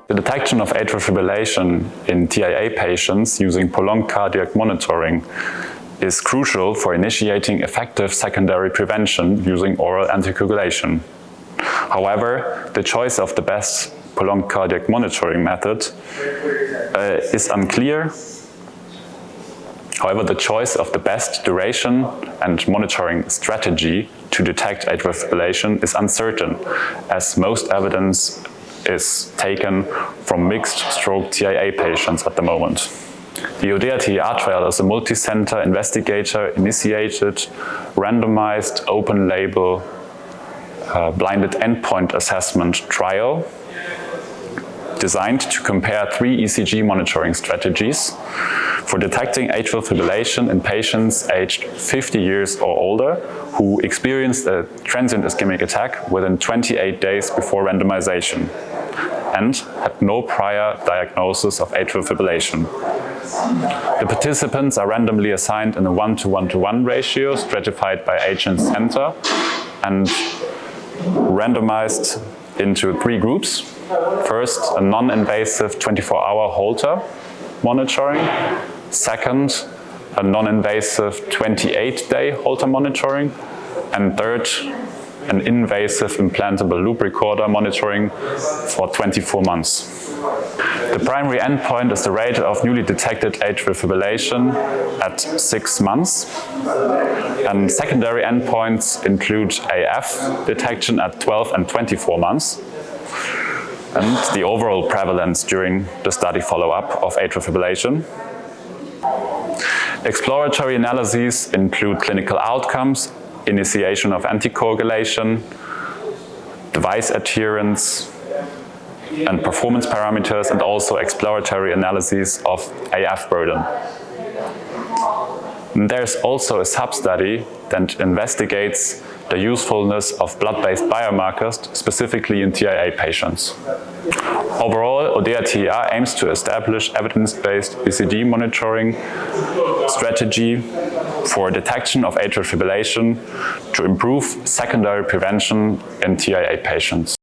The detection of atrial fibrillation in TIA patients using prolonged cardiac monitoring is crucial for initiating effective secondary prevention using oral anticoagulation. However, the choice of the best prolonged cardiac monitoring method is unclear. However, the choice of the best duration and monitoring strategy to detect atrial fibrillation is uncertain, as most evidence is taken from mixed stroke TIA patients at the moment. The ODEA-TIA trial is a multicenter investigator-initiated, randomized, open-label, blinded endpoint assessment trial designed to compare 3 ECG monitoring strategies for detecting atrial fibrillation in patients aged 50 years or older who experienced a transient ischemic attack within 28 days before randomization and had no prior diagnosis of atrial fibrillation. The participants are randomly assigned in a 1:1:1 ratio stratified by age and center and randomized into 3 groups. First, a non-invasive 24-hour Holter monitoring. Second, a non-invasive 28-day Holter monitoring. And third, an invasive implantable loop recorder monitoring for 24 months. The primary endpoint is the rate of newly detected atrial fibrillation at 6 months. And secondary endpoints include AF detection at 12 and 24 months. And the overall prevalence during the study follow-up of atrial fibrillation. Exploratory analyses include clinical outcomes, initiation of anticoagulation, device adherence, and performance parameters, and also exploratory analyses of AF burden. And there's also a sub-study that investigates the usefulness of blood-based biomarkers, specifically in TIA patients. Overall, ODEA-TIA aims to establish evidence-based ECG monitoring strategy for detection of atrial fibrillation to improve secondary prevention in TIA patients.